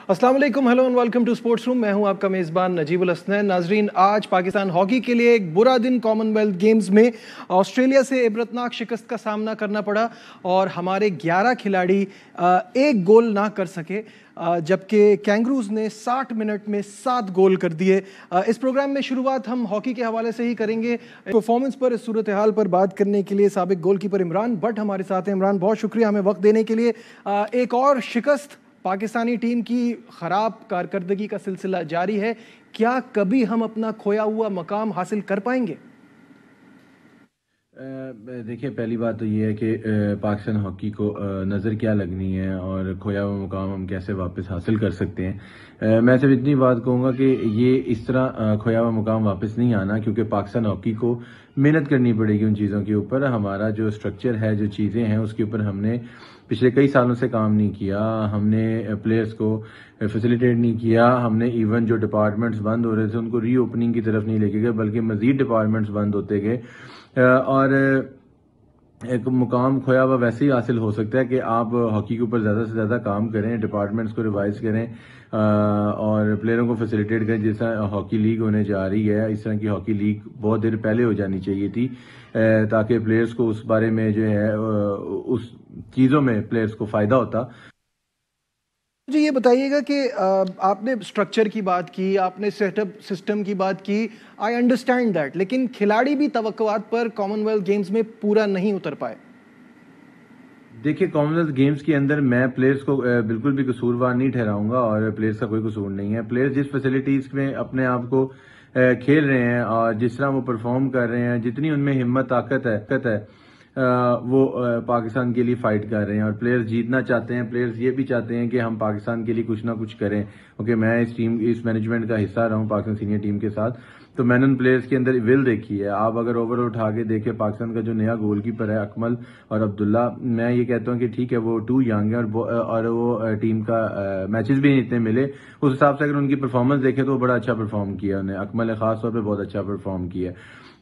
अस्सलाम वालेकुम, hello and welcome to sports room. मैं हूं आपका मेज़बान नजीबुल हसनैन। नाजरीन, आज पाकिस्तान हॉकी के लिए एक बुरा दिन कॉमनवेल्थ गेम्स में ऑस्ट्रेलिया से इबरतनाक शिकस्त का सामना करना पड़ा और हमारे 11 खिलाड़ी एक गोल ना कर सके, जबकि कैंगरूज ने 60 मिनट में 7 गोल कर दिए। इस प्रोग्राम में शुरुआत हम हॉकी के हवाले से ही करेंगे। परफॉर्मेंस पर, इस सूरत हाल पर बात करने के लिए साबिक गोलकीपर इमरान भट्ट हमारे साथ हैं। इमरान, बहुत शुक्रिया हमें वक्त देने के लिए। एक और शिकस्त, पाकिस्तानी टीम की खराब कारकर्दगी का सिलसिला जारी है। क्या कभी हम अपना खोया हुआ मकाम हासिल कर पाएंगे? देखिए, पहली बात तो ये है कि पाकिस्तान हॉकी को नज़र क्या लगनी है और खोया हुआ मुकाम हम कैसे वापस हासिल कर सकते हैं। मैं सिर्फ इतनी बात कहूँगा कि ये इस तरह खोया हुआ मुकाम वापस नहीं आना, क्योंकि पाकिस्तान हॉकी को मेहनत करनी पड़ेगी उन चीज़ों के ऊपर। हमारा जो स्ट्रक्चर है, जो चीज़ें हैं, उसके ऊपर हमने पिछले कई सालों से काम नहीं किया। हमने प्लेयर्स को फैसिलिटेट नहीं किया। हमने इवन जो डिपार्टमेंट्स बंद हो रहे थे उनको रीओपनिंग की तरफ नहीं लेके गए, बल्कि मज़ीद डिपार्टमेंट्स बंद होते गए। और एक मुकाम खोया हुआ वैसे ही हासिल हो सकता है कि आप हॉकी के ऊपर ज़्यादा से ज़्यादा काम करें, डिपार्टमेंट्स को रिवाइज करें और प्लेयरों को फैसिलिटेट करें। जिस तरह हॉकी लीग होने जा रही है, इस तरह की हॉकी लीग बहुत देर पहले हो जानी चाहिए थी, ताकि प्लेयर्स को उस बारे में जो है उस चीज़ों में प्लेयर्स को फ़ायदा होता। मुझे ये बताइएगा कि आपने स्ट्रक्चर की बात की, आपने सेटअप सिस्टम की बात की, आई अंडरस्टैंड दैट, लेकिन खिलाड़ी भी तवक्कुआत पर कॉमनवेल्थ गेम्स में पूरा नहीं उतर पाए। देखिए, कॉमनवेल्थ गेम्स के अंदर मैं प्लेयर्स को बिल्कुल भी कसूरवार नहीं ठहराऊंगा और प्लेयर्स का कोई कसूर नहीं है। प्लेयर्स जिस फैसिलिटीज़ में अपने आप को खेल रहे हैं और जिस तरह वो परफॉर्म कर रहे हैं, जितनी उनमें हिम्मत ताकत है, वो पाकिस्तान के लिए फाइट कर रहे हैं और प्लेयर्स जीतना चाहते हैं। प्लेयर्स ये भी चाहते हैं कि हम पाकिस्तान के लिए कुछ ना कुछ करें। ओके, मैं इस मैनेजमेंट का हिस्सा रहा हूँ पाकिस्तान सीनियर टीम के साथ, तो मैंने उन प्लेयर्स के अंदर विल देखी है। आप अगर ओवरऑल उठा के देखें, पाकिस्तान का जो नया गोलकीपर है अकमल और अब्दुल्ला, मैं ये कहता हूँ कि ठीक है, वो टू यंग है और वो टीम का मैचेस भी नहीं इतने मिले। उस हिसाब से अगर उनकी परफॉर्मेंस देखें तो वो बड़ा अच्छा परफॉर्म किया उन्हें। अकमल ने खास तौर पर बहुत अच्छा परफॉर्म किया।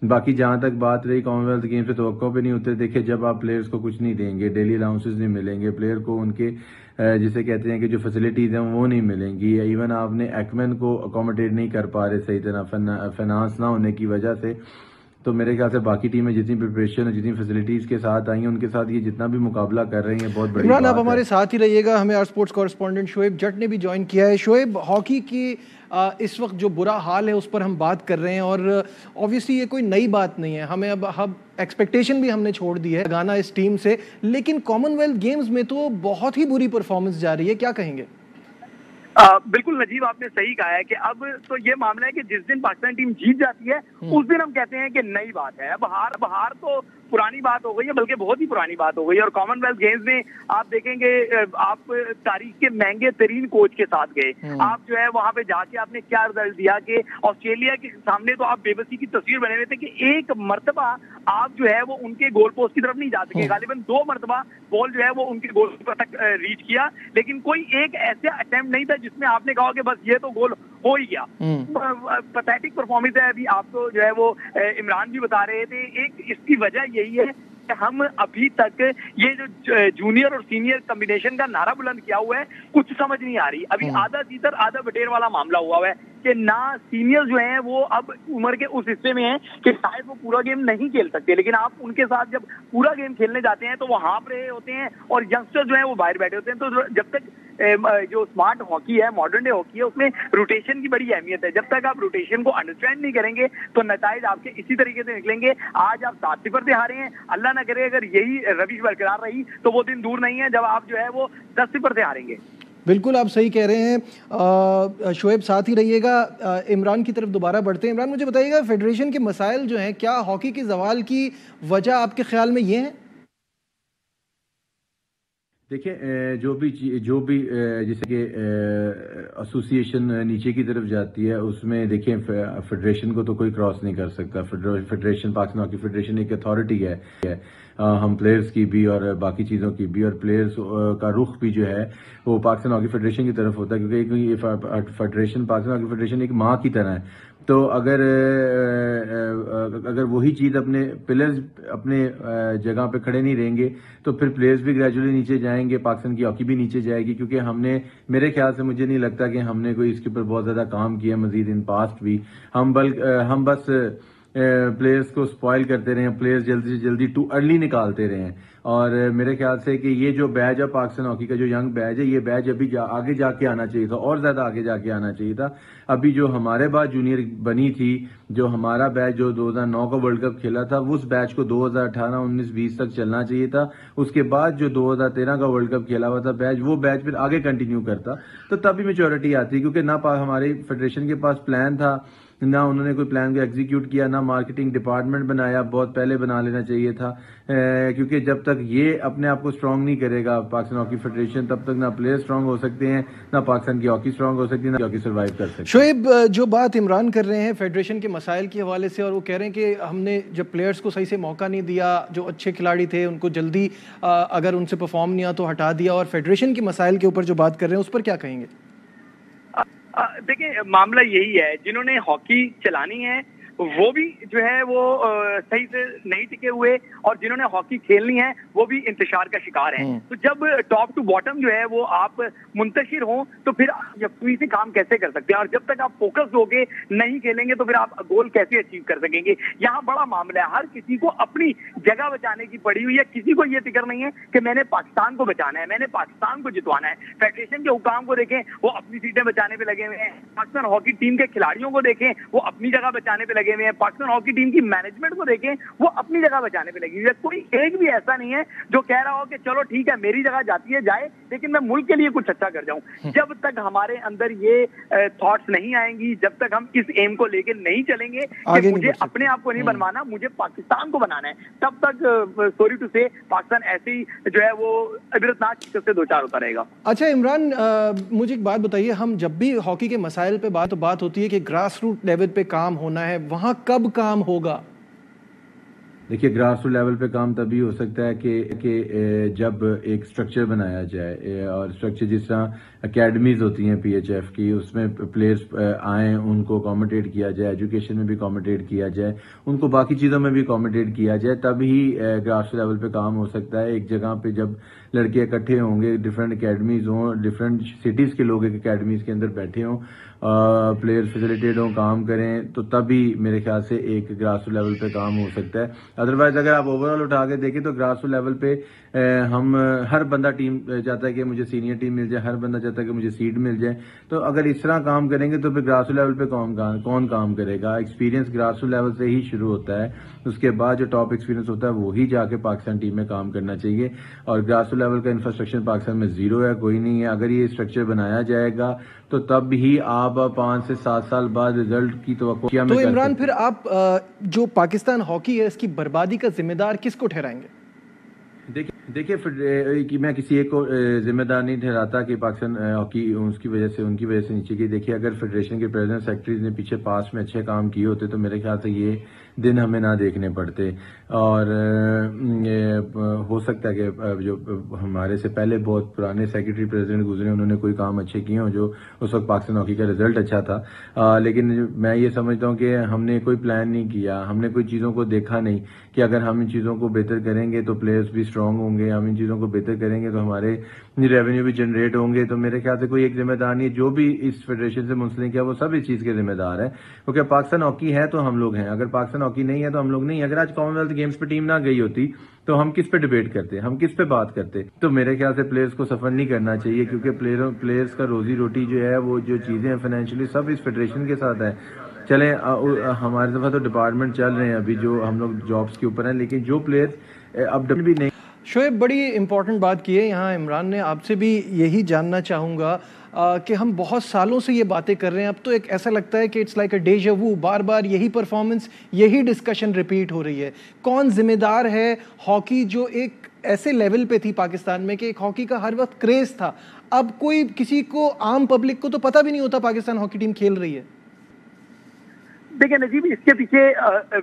बाकी जहां तक बात रही कॉमनवेल्थ गेम से तवक्को पे नहीं उतरे, देखिए जब आप प्लेयर्स को कुछ नहीं देंगे, डेली अलाउंसेस नहीं मिलेंगे, प्लेयर को उनके जिसे कहते हैं कि जो फैसिलिटीज हैं वो नहीं मिलेंगी, इवन आपने एक्मैन को अकोमोडेट नहीं कर पा रहे सही तरह फाइनेंस ना होने की वजह से, तो मेरे ख्याल से बाकी टीमें जितनी प्रिपरेशन और जितनी फैसिलिटीज के साथ आई हैं उनके साथ ये जितना भी मुकाबला कर रही हैं, बहुत बड़ी बात है। आप हमारे साथ ही रहिएगा। हमें आर स्पोर्ट्स कॉरेस्पॉन्डेंट शोएब जट ने भी ज्वाइन किया है। शोएब, हॉकी की इस वक्त जो बुरा हाल है उस पर हम बात कर रहे हैं और ऑब्वियसली ये कोई नई बात नहीं है। हमें अब एक्सपेक्टेशन भी हमने छोड़ दी है गाना इस टीम से, लेकिन कॉमनवेल्थ गेम्स में तो बहुत ही बुरी परफॉर्मेंस जा रही है। क्या कहेंगे? बिल्कुल नजीब, आपने सही कहा है कि अब तो ये मामला है कि जिस दिन पाकिस्तान टीम जीत जाती है उस दिन हम कहते हैं कि नई बात है। अब हार तो पुरानी बात हो गई है, बल्कि बहुत ही पुरानी बात हो गई है। और कॉमनवेल्थ गेम्स में आप देखेंगे, आप तारीख के महंगे तरीन कोच के साथ गए, आप जो है वहां पे जाके आपने क्या रिजल्ट दिया कि ऑस्ट्रेलिया के सामने तो आप बेबसी की तस्वीर बने हुए थे कि एक मरतबा आप जो है वो उनके गोल पोस्ट की तरफ नहीं जा सके। गालिबन 2 मरतबा बॉल जो है वो उनके गोल तक रीच किया, लेकिन कोई एक ऐसा अटेम्प्ट नहीं था जिसमें आपने कहा कि बस ये तो गोल हो ही गया। पैथेटिक परफॉर्मेंस है। अभी आपको जो है वो इमरान भी बता रहे थे, एक इसकी वजह यही है कि हम अभी तक ये जो जूनियर और सीनियर कॉम्बिनेशन का नारा बुलंद किया हुआ है, कुछ समझ नहीं आ रही। अभी आधा सीतर आधा बटेर वाला मामला हुआ है कि ना सीनियर जो हैं वो अब उम्र के उस हिस्से में हैं कि शायद वो पूरा गेम नहीं खेल सकते, लेकिन आप उनके साथ जब पूरा गेम खेलने जाते हैं तो वो हाँफ रहे होते हैं और यंगस्टर जो है वो बाहर बैठे होते हैं। तो जब तक जो स्मार्ट हॉकी है, मॉडर्न डे हॉकी है, उसमें रोटेशन की बड़ी अहमियत है। जब तक आप रोटेशन को अंडरस्टैंड नहीं करेंगे तो नताइज आपके इसी तरीके से निकलेंगे। आज आप 7-0 से हारे हैं, अल्लाह ना करे अगर यही रविश बरकरार रही तो वो दिन दूर नहीं है जब आप जो है वो 10-0 से हारेंगे। बिल्कुल, आप सही कह रहे हैं। शोएब, साथ ही रहिएगा। इमरान की तरफ दोबारा बढ़ते हैं। इमरान, मुझे बताइएगा, फेडरेशन के मसाइल जो हैं, क्या हॉकी के जवाल की वजह आपके ख्याल में ये है? देखिए, जो भी जैसे कि एसोसिएशन नीचे की तरफ जाती है, उसमें देखिए फेडरेशन को तो कोई क्रॉस नहीं कर सकता। फेडरेशन, पाकिस्तान हॉकी फेडरेशन एक अथॉरिटी है। हम प्लेयर्स की भी और बाकी चीज़ों की भी, और प्लेयर्स का रुख भी जो है वो पाकिस्तान हॉकी फेडरेशन की तरफ होता है, क्योंकि फेडरेशन, पाकिस्तान हॉकी फेडरेशन एक माँ की तरह है। तो अगर वही चीज अपने प्लेयर्स अपने जगह पे खड़े नहीं रहेंगे तो फिर प्लेयर्स भी ग्रेजुअली नीचे जाएंगे, पाकिस्तान की हॉकी भी नीचे जाएगी, क्योंकि हमने, मेरे ख्याल से मुझे नहीं लगता कि हमने कोई इसके ऊपर बहुत ज्यादा काम किया मजीद इन पास्ट भी। हम बस प्लेयर्स को स्पॉइल करते रहे हैं, प्लेयर्स जल्दी से जल्दी टू अर्ली निकालते रहे हैं। और मेरे ख्याल से कि ये जो बैच है पाकिस्तान हॉकी का, जो यंग बैच है, ये बैच अभी आगे जाके आना चाहिए था, और ज्यादा आगे जाके आना चाहिए था। अभी जो हमारे बाद जूनियर बनी थी, जो हमारा बैच जो 2009 का वर्ल्ड कप खेला था, उस बैच को 2018, 19, 20 तक चलना चाहिए था। उसके बाद जो 2013 का वर्ल्ड कप खेला हुआ था बैच, वो बैच फिर आगे कंटिन्यू करता, तो तभी मेच्योरिटी आती, क्योंकि ना हमारी फेडरेशन के पास प्लान था, ना उन्होंने कोई प्लान को एग्जीक्यूट किया, ना मार्केटिंग डिपार्टमेंट बनाया, बहुत पहले बना लेना चाहिए था। क्योंकि जब तक ये अपने आप को स्ट्रांग नहीं करेगा पाकिस्तान हॉकी फेडरेशन, तब तक ना प्लेयर स्ट्रांग हो सकते हैं, ना पाकिस्तान की हॉकी स्ट्रांग हो सकती है, ना हॉकी सर्वाइव कर सकती है। शोएब, जो बात इमरान कर रहे हैं फेडरेशन के मसाइल के हवाले से, और वो कह रहे हैं कि हमने जब प्लेयर्स को सही से मौका नहीं दिया, जो अच्छे खिलाड़ी थे उनको जल्दी अगर उनसे परफॉर्म नहीं हुआ तो हटा दिया, और फेडरेशन के मसाइल के ऊपर जो बात कर रहे हैं उस पर क्या कहेंगे? देखिए, मामला यही है, जिन्होंने हॉकी चलानी है वो भी जो है वो सही से नहीं टिके हुए, और जिन्होंने हॉकी खेलनी है वो भी इंतशार का शिकार हैं। तो जब टॉप टू बॉटम जो है वो आप मुंतशिर हो तो फिर यकसुई से काम कैसे कर सकते हैं, और जब तक आप फोकस होके नहीं खेलेंगे तो फिर आप गोल कैसे अचीव कर सकेंगे। यहाँ बड़ा मामला है, हर किसी को अपनी जगह बचाने की पड़ी हुई है, किसी को ये फिक्र नहीं है कि मैंने पाकिस्तान को बचाना है, मैंने पाकिस्तान को जितवाना है। फेडरेशन के हुकाम को देखें, वो अपनी सीटें बचाने पे लगे हुए हैं। पाकिस्तान हॉकी टीम के खिलाड़ियों को देखें, वो अपनी जगह बचाने पे लगे हुए हैं। पाकिस्तान हॉकी टीम की मैनेजमेंट को देखें, वो अपनी जगह बचाने पे लगी हुई है। कोई एक भी ऐसा नहीं है जो कह रहा हो कि चलो ठीक है मेरी जगह जाती है जाए, लेकिन मैं मुल्क के लिए कुछ अच्छा कर जाऊं। जब तक हमारे अंदर ये थॉट्स नहीं आएंगी, जब तक हम इस एम को लेके नहीं चलेंगे कि मुझे अपने आप को नहीं बनवाना, मुझे पाकिस्तान को बनाना है, तब तक सॉरी टू से पाकिस्तान ऐसे ही जो है वो इबरतनाक शिकस्त से दो चार होता रहेगा। अच्छा इमरान, मुझे एक बात बताइए, हम जब भी हॉकी के मसाइल पे बात होती है कि ग्रास रूट लेवल पे काम होना है, वहां कब काम होगा? देखिए, ग्रास रूट लेवल पे काम तभी हो सकता है कि जब एक स्ट्रक्चर बनाया जाए, और स्ट्रक्चर जिस तरह एकेडमीज होती हैं पीएचएफ की, उसमें प्लेयर्स आए, उनको अकोमोडेट किया जाए, एजुकेशन में भी अकोमोडेट किया जाए, उनको बाकी चीज़ों में भी अकोमोडेट किया जाए, तभी ग्रास रूट लेवल पे काम हो सकता है। एक जगह पे जब लड़के इकट्ठे होंगे, डिफरेंट एकेडमीज हों, डिफरेंट सिटीज़ के लोग एक एकेडमीज के अंदर बैठे हों, प्लेयर फैसिलिटेट हों, काम करें, तो तभी मेरे ख्याल से एक ग्रास रूट लेवल पे काम हो सकता है। अदरवाइज अगर आप ओवरऑल उठा के देखें तो ग्रास रूट लेवल पे हम हर बंदा टीम चाहता है कि मुझे सीनियर टीम मिल जाए, हर बंदा चाहता है कि मुझे सीट मिल जाए। तो अगर इस तरह काम करेंगे तो फिर ग्रास रूट लेवल पे कौन काम करेगा? एक्सपीरियंस ग्रास रूट लेवल से ही शुरू होता है, उसके बाद जो टॉप एक्सपीरियंस होता है वो ही जाके पाकिस्तान टीम में काम करना चाहिए। और ग्रास रूट लेवल का इंफ्रास्ट्रक्चर पाकिस्तान में जीरो है, कोई नहीं है। अगर ये स्ट्रक्चर बनाया जाएगा तो तब ही आप 5 से 7 साल बाद रिजल्ट की तवक्को। तो इमरान, फिर आप जो पाकिस्तान हॉकी है इसकी बर्बादी का जिम्मेदार किसको ठहराएंगे? देखिए कि मैं किसी एक को जिम्मेदार नहीं ठहराता कि पाकिस्तान हॉकी उनकी वजह से नीचे गई। देखिए, अगर फेडरेशन के प्रेसिडेंट सेक्रेटरीज ने पीछे पास्ट में अच्छे काम किए होते तो मेरे ख्याल से ये दिन हमें ना देखने पड़ते। और हो सकता है कि जो हमारे से पहले बहुत पुराने सेक्रेटरी प्रेसिडेंट गुजरे, उन्होंने कोई काम अच्छे किए हों जो उस वक्त पाकिस्तान हॉकी का रिजल्ट अच्छा था। लेकिन मैं ये समझता हूँ कि हमने कोई प्लान नहीं किया, हमने कोई चीज़ों को देखा नहीं कि अगर हम इन चीज़ों को बेहतर करेंगे तो प्लेयर्स भी स्ट्रांग होंगे, हम इन चीज़ों को बेहतर करेंगे तो हमारे रेवेन्यू भी जनरेट होंगे। तो मेरे ख्याल से कोई एक जिम्मेदार नहीं, जो भी इस फेडरेशन से मुंसलिक है वो सब इस चीज़ के जिम्मेदार है, क्योंकि पाकिस्तान हॉकी है तो हम लोग हैं, अगर पाकिस्तान हॉकी नहीं है तो हम लोग नहीं। अगर आज कॉमनवेल्थ गेम्स पे टीम ना गई होती तो हम किस पे डिबेट करते, हम किस पे बात करते? तो मेरे ख्याल से प्लेयर्स को सफर नहीं करना चाहिए, क्योंकि प्लेयर्स का रोजी रोटी जो है, वो जो चीज़ें हैं फाइनेंशियली सब इस फेडरेशन के साथ है। चले हमारे तरफ तो डिपार्टमेंट चल रहे हैं अभी जो हम लोग जॉब्स के ऊपर हैं, लेकिन जो प्लेयर्स अब भी नहीं। शोएब, बड़ी इंपॉर्टेंट बात की है यहाँ इमरान ने, आपसे भी यही जानना चाहूँगा कि हम बहुत सालों से ये बातें कर रहे हैं, अब तो एक ऐसा लगता है कि इट्स लाइक अ डेजा वू, बार बार यही परफॉर्मेंस, यही डिस्कशन रिपीट हो रही है। कौन जिम्मेदार है? हॉकी जो एक ऐसे लेवल पे थी पाकिस्तान में कि एक हॉकी का हर वक्त क्रेज था, अब कोई किसी को, आम पब्लिक को तो पता भी नहीं होता पाकिस्तान हॉकी टीम खेल रही है। देखिए नजीब, इसके पीछे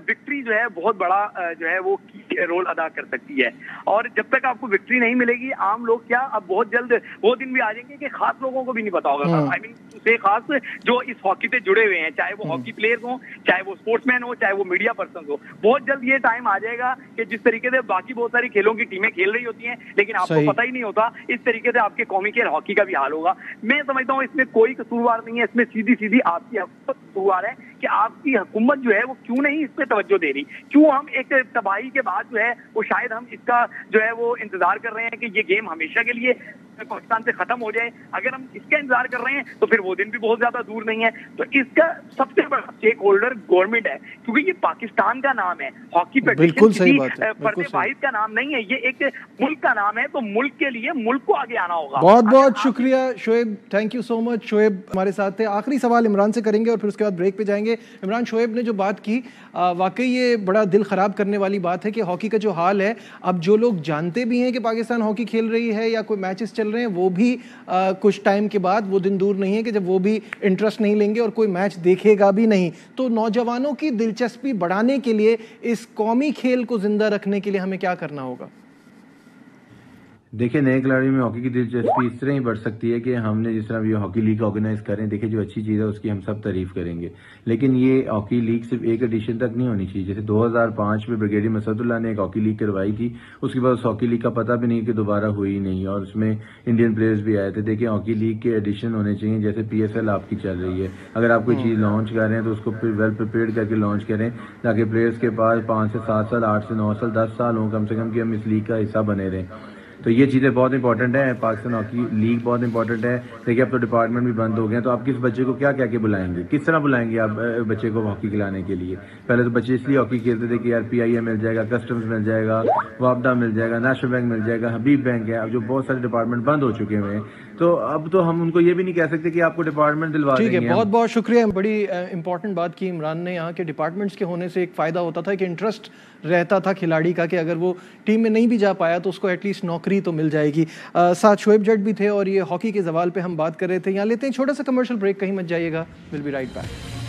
विक्ट्री जो है बहुत बड़ा जो है वो की रोल अदा कर सकती है। और जब तक आपको विक्ट्री नहीं मिलेगी, आम लोग क्या, अब बहुत जल्द वो दिन भी आ जाएंगे कि खास लोगों को भी नहीं पता होगा, आई मीन से खास जो इस हॉकी से जुड़े हुए हैं, चाहे वो हॉकी प्लेयर्स हो, चाहे वो स्पोर्ट्समैन हो, चाहे वो मीडिया पर्सन हो। बहुत जल्द ये टाइम आ जाएगा कि जिस तरीके से बाकी बहुत सारी खेलों की टीमें खेल रही होती हैं, लेकिन आपको पता ही नहीं होता, इस तरीके से आपके कौमी खेल हॉकी का भी हाल होगा। मैं समझता हूँ इसमें कोई कसूरवार नहीं है, इसमें सीधी सीधी आपकी कसूरवार है कि आपकी हुकूमत जो है वो क्यों नहीं इस पे तवज्जो दे रही। क्यों हम एक तबाही के बाद जो है वो शायद हम इसका जो है वो इंतजार कर रहे हैं कि ये गेम हमेशा के लिए पाकिस्तान से खत्म हो जाए। अगर हम इसका इंतजार कर रहे हैं तो फिर वो दिन भी बहुत ज्यादा दूर नहीं है। तो इसका सबसे बड़ा स्टेक होल्डर गवर्नमेंट है, क्योंकि ये पाकिस्तान का नाम है, हॉकी फेडरेशन फर्द वाहिद का नाम नहीं है, ये एक मुल्क का नाम है। तो मुल्क के लिए मुल्क को आगे आना होगा। बहुत बहुत शुक्रिया Shoaib, thank you so much. Shoaib हमारे साथ थे। आखिरी सवाल इमरान से करेंगे और फिर उसके बाद ब्रेक पे जाएंगे। इमरान, शोएब ने जो बात की वाकई ये बड़ा दिल खराब करने वाली बात है कि हॉकी का जो हाल है, अब जो लोग जानते भी हैं कि पाकिस्तान हॉकी खेल रही है या कोई मैचेस चल रहे हैं, वो भी कुछ टाइम के बाद, वो दिन दूर नहीं है कि जब वो भी इंटरेस्ट नहीं लेंगे और कोई मैच देखेगा भी नहीं। तो नौजवानों की दिलचस्पी बढ़ाने के लिए, इस कौमी खेल को जिंदा रखने के लिए हमें क्या करना होगा? देखिए, नए खिलाड़ियों में हॉकी की दिलचस्पी इस तरह ही बढ़ सकती है कि हमने जिस तरह ये हॉकी लीग ऑर्गेनाइज करें, देखिए जो अच्छी चीज़ है उसकी हम सब तारीफ करेंगे, लेकिन ये हॉकी लीग सिर्फ एक एडिशन तक नहीं होनी चाहिए। जैसे 2005 में ब्रिगेडियर मसदुल्लाह ने एक हॉकी लीग करवाई थी, उसके बाद उस हॉकी लीग का पता भी नहीं कि दोबारा हुई नहीं, और उसमें इंडियन प्लेयर्स भी आए थे। देखिए, हॉकी लीग के एडिशन होने चाहिए, जैसे PSL आपकी चल रही है। अगर आप कोई चीज़ लॉन्च कर रहे हैं तो उसको वेल प्रिपेयर्ड करके लॉन्च करें, ताकि प्लेयर्स के पास 5 से 7 साल, 8 से 9 साल, 10 साल हों कम से कम कि हम इस लीग का हिस्सा बने रहें। तो ये चीज़ें बहुत इंपॉर्टेंट है। पाकिस्तान हॉकी लीग बहुत इंपॉर्टेंट है। देखिए, अब तो डिपार्टमेंट भी बंद हो गए हैं, तो आप किस बच्चे को क्या क्या के बुलाएंगे, किस तरह बुलाएंगे आप बच्चे को हॉकी खिलाने के लिए? पहले तो बच्चे इसलिए हॉकी खेलते थे कि यार PIA मिल जाएगा, कस्टम्स मिल जाएगा, वापडा मिल जाएगा, नेशनल बैंक मिल जाएगा, हबीब बैंक है। अब जो बहुत सारे डिपार्टमेंट बंद हो चुके हैं, तो अब तो हम उनको ये भी नहीं कह सकते कि आपको डिपार्टमेंट दिलवा देंगे। ठीक है, बहुत बहुत शुक्रिया। बड़ी इंपॉर्टेंट बात की इमरान ने यहाँ के डिपार्टमेंट्स के होने से एक फ़ायदा होता था कि इंटरेस्ट रहता था खिलाड़ी का कि अगर वो टीम में नहीं भी जा पाया तो उसको एटलीस्ट नौकरी तो मिल जाएगी। साथ शोएब जट भी थे और ये हॉकी के सवाल पे हम बात कर रहे थे। यहाँ लेते हैं छोटा सा कमर्शियल ब्रेक, कहीं मत जाइएगा, will be right back.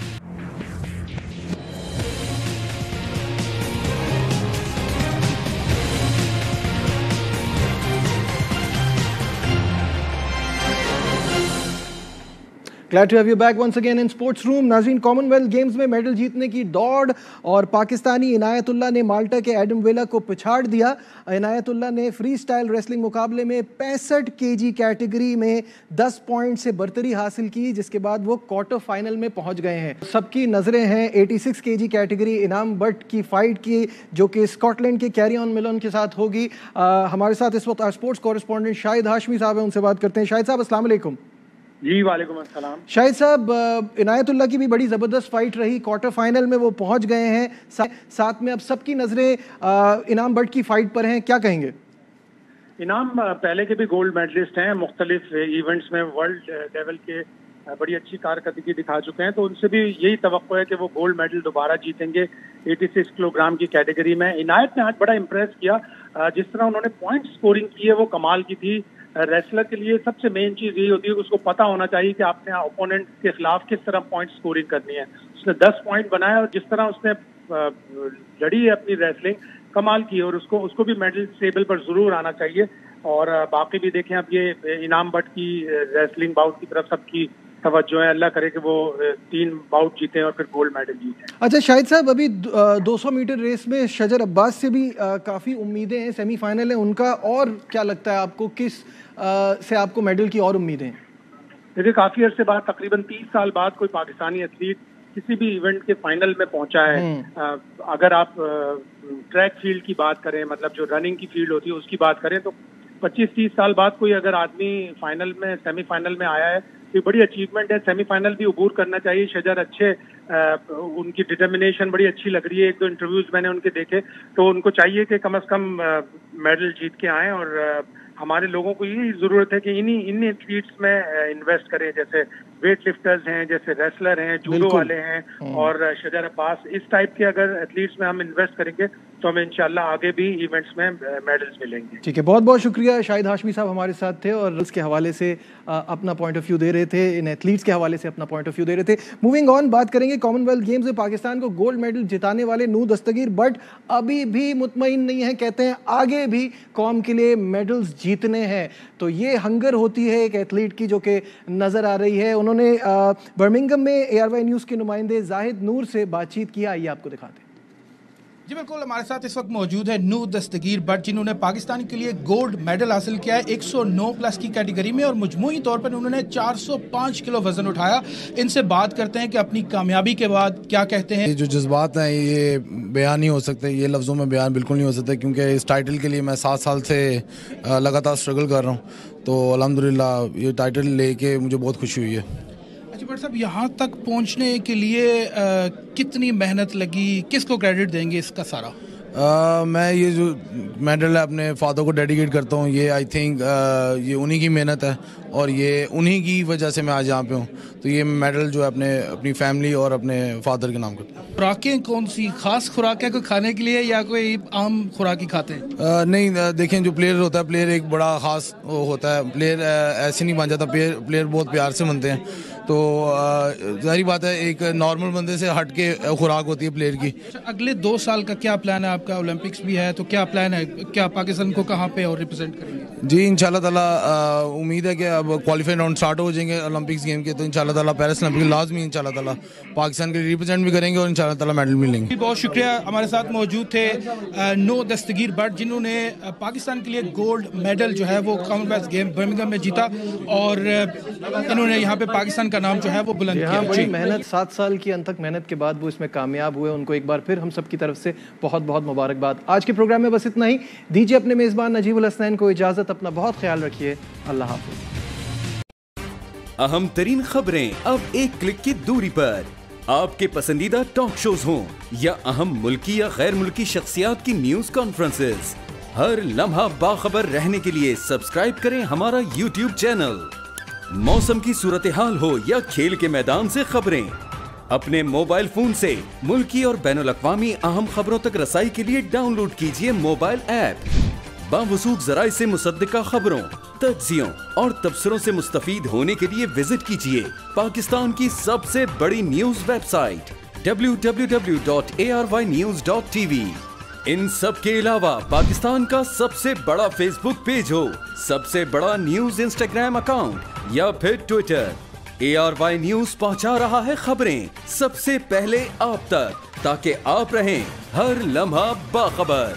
Glad to have you back once again in Sports Room. नाज़रीन, कॉमनवेल्थ गेम्स में मेडल जीतने की दौड़ और पाकिस्तानी इनायतुल्लाह ने माल्टा के एडम वेला को पिछाड़ दिया। इनायतुल्लाह ने फ्री स्टाइल रेसलिंग मुकाबले में 65 kg कैटेगरी में 10 पॉइंट से बर्तरी हासिल की, जिसके बाद वो क्वार्टर फाइनल में पहुंच गए हैं। सबकी नजरें हैं 86 kg कैटेगरी इनाम बट की फाइट की, जो कि स्कॉटलैंड के कैरी ऑन मिलन के साथ होगी। हमारे साथ इस वक्त स्पोर्ट्स कॉरेस्पॉन्डेंट शाहिद हाशमी साहब हैं, उनसे बात करते हैं। शाहिद साहब, अस्सलाम वालेकुम। जी वालेकुम अस्सलाम। शाहिद साहब, इनायतुल्लाह की भी बड़ी ज़बरदस्त फाइट रही, क्वार्टर फाइनल में वो पहुंच गए हैं, साथ में अब सबकी नज़रें इनाम बट की फाइट पर हैं, क्या कहेंगे? इनाम पहले के भी गोल्ड मेडलिस्ट हैं, मुख्तलिफ इवेंट्स में वर्ल्ड लेवल के बड़ी अच्छी कारकर्दगी दिखा चुके हैं, तो उनसे भी यही तवक्को है कि वो गोल्ड मेडल दोबारा जीतेंगे 86 किलोग्राम की कैटेगरी में। इनायत ने आज बड़ा इम्प्रेस किया, जिस तरह उन्होंने पॉइंट स्कोरिंग की है वो कमाल की थी। रेसलर के लिए सबसे मेन चीज यही होती है कि उसको पता होना चाहिए कि आपने ओपोनेंट के खिलाफ किस तरह पॉइंट स्कोरिंग करनी है। उसने 10 पॉइंट बनाया और जिस तरह उसने लड़ी है अपनी रेसलिंग, कमाल की, और उसको भी मेडल टेबल पर जरूर आना चाहिए। और बाकी भी देखें, अब ये इनाम बट की रेसलिंग बाउट की तरफ सबकी तवज्जो है। अल्लाह करे कि वो 3 बाउट जीते और फिर गोल्ड मेडल जीते। अच्छा शाहिद साहब, अभी 200 मीटर रेस में शजर अब्बास से भी काफ़ी उम्मीदें हैं, सेमीफाइनल है उनका, और क्या लगता है आपको किस से आपको मेडल की और उम्मीदें हैं? देखिए, काफ़ी अरसे बाद, तकरीबन 30 साल बाद कोई पाकिस्तानी एथलीट किसी भी इवेंट के फाइनल में पहुंचा है। अगर आप ट्रैक फील्ड की बात करें, मतलब जो रनिंग की फील्ड होती है उसकी बात करें, तो 25-30 साल बाद कोई अगर आदमी फाइनल में, सेमीफाइनल में आया है, तो बड़ी अचीवमेंट है। सेमीफाइनल भी अबूर करना चाहिए। शजर अच्छे, उनकी डिटर्मिनेशन बड़ी अच्छी लग रही है। 1-2 इंटरव्यूज मैंने उनके देखे, तो उनको चाहिए कि कम से कम मेडल जीत के आएं। और हमारे लोगों को यही जरूरत है कि इन्हीं एथलीट्स में इन्वेस्ट करें, जैसे वेट लिफ्टर्स हैं, जैसे रेसलर हैं, जूडो वाले हैं, और शजर अब्बास, इस टाइप के अगर एथलीट्स में हम इन्वेस्ट करेंगे तो हमें इंशाल्लाह आगे भी इवेंट्स में मेडल्स मिलेंगे। ठीक है, बहुत बहुत शुक्रिया। शाहिद हाशमी साहब हमारे साथ थे और इसके हवाले से अपना पॉइंट ऑफ व्यू दे रहे थे, इन एथलीट्स के हवाले से अपना पॉइंट ऑफ व्यू दे रहे थे। मूविंग ऑन, बात करेंगे कॉमनवेल्थ गेम्स में पाकिस्तान को गोल्ड मेडल जिताने वाले नूर दस्तगीर बट अभी भी मुतमईन नहीं है, कहते हैं आगे भी कौम के लिए मेडल्स जीतने हैं। तो ये हंगर होती है एक एथलीट की जो कि नज़र आ रही है। उन्होंने बर्मिंघम में ARY न्यूज़ के नुमाइंदे जाहिद नूर से बातचीत किया, आइए आपको दिखाते हैं। जी बिल्कुल, हमारे साथ इस वक्त मौजूद है नूर दस्तगीर बट, जिन्होंने पाकिस्तान के लिए गोल्ड मेडल हासिल किया है 109 प्लस की कैटेगरी में और मजमूई तौर पर उन्होंने 405 किलो वजन उठाया। इनसे बात करते हैं कि अपनी कामयाबी के बाद क्या कहते हैं। ये जो जज्बात हैं ये बयान नहीं हो सकते, ये लफ्ज़ों में बयान बिल्कुल नहीं हो सकते, क्योंकि इस टाइटल के लिए मैं 7 साल से लगातार स्ट्रगल कर रहा हूँ। तो अल्हम्दुलिल्लाह ये टाइटल लेके मुझे बहुत खुशी हुई है। अच्छा बट साहब, यहाँ तक पहुँचने के लिए कितनी मेहनत लगी, किसको क्रेडिट देंगे इसका सारा? मैं ये जो मेडल है अपने फादर को डेडिकेट करता हूँ। ये आई थिंक ये उन्हीं की मेहनत है और ये उन्हीं की वजह से मैं आज यहाँ पे हूँ। तो ये मेडल जो है अपनी फैमिली और अपने फादर के नाम करता हूँ। खुराकें कौन सी खास खुराक है कोई खाने के लिए या कोई आम खुराक ही खाते हैं? नहीं, देखें जो प्लेयर होता है, प्लेयर एक बड़ा ख़ास होता है। प्लेयर ऐसे नहीं बन जाता, प्लेयर बहुत प्यार से बनते हैं। तो जाहिर बात है एक नॉर्मल बंदे से हट के खुराक होती है प्लेयर की। अगले 2 साल का क्या प्लान है आपका? ओलंपिक्स भी है तो क्या प्लान है, क्या पाकिस्तान को कहाँ पे और रिप्रेजेंट करेंगे? जी इंशाल्लाह ताला उम्मीद है कि अब क्वालिफाइड राउंड स्टार्ट हो जाएंगे ओलंपिक्स गेम के, तो इंशाल्लाह ताला पेरिस ओलंपिक लाजमी इंशाल्लाह ताला पाकिस्तान के लिए रिप्रेजेंट भी करेंगे और इंशाल्लाह ताला मेडल मिलेंगे। बहुत शुक्रिया। हमारे साथ मौजूद थे नूर दस्तगीर बट, जिन्होंने पाकिस्तान के लिए गोल्ड मेडल जो है वो कॉमनवेल्थ गेम बर्मिंघम में जीता और इन्होंने यहाँ पे पाकिस्तान का नाम जो है वो बुलंद किया। बड़ी मेहनत, 7 साल की अनथक मेहनत के बाद वो इसमें कामयाब हुए, उनको एक बार फिर हम सब की तरफ से बहुत बहुत मुबारकबाद। आज के प्रोग्राम में बस इतना ही। दीजिए अपने मेज़बान नजीबुल हसनैन को इजाज़त, अपना बहुत ख्याल रखिए। अल्लाह हाफ़िज़। अहम तरीन खबरें अब एक क्लिक की दूरी पर, आपके पसंदीदा टॉक शोज हों या अहम मुल्की या गैर मुल्की शख्सियात की न्यूज कॉन्फ्रेंसेस, हर लम्हा बाखबर रहने के लिए सब्सक्राइब करें हमारा YouTube चैनल। मौसम की सूरत हाल हो या खेल के मैदान से खबरें, अपने मोबाइल फोन से मुल्की और बैनुल-अक़वामी अहम खबरों तक रसाई के लिए डाउनलोड कीजिए मोबाइल ऐप। बावसूख ज़राए से मुसद्दिका खबरों, तज्ज़ियों और तबसरों से मुस्तफ़ीद होने के लिए विजिट कीजिए पाकिस्तान की सबसे बड़ी न्यूज वेबसाइट www.arYnews.tv। इन सब के अलावा पाकिस्तान का सबसे बड़ा फेसबुक पेज हो, सबसे बड़ा न्यूज इंस्टाग्राम अकाउंट या फिर ट्विटर, ARY न्यूज पहुंचा रहा है खबरें सबसे पहले आप तक, ताकि आप रहें हर लम्हा बाखबर।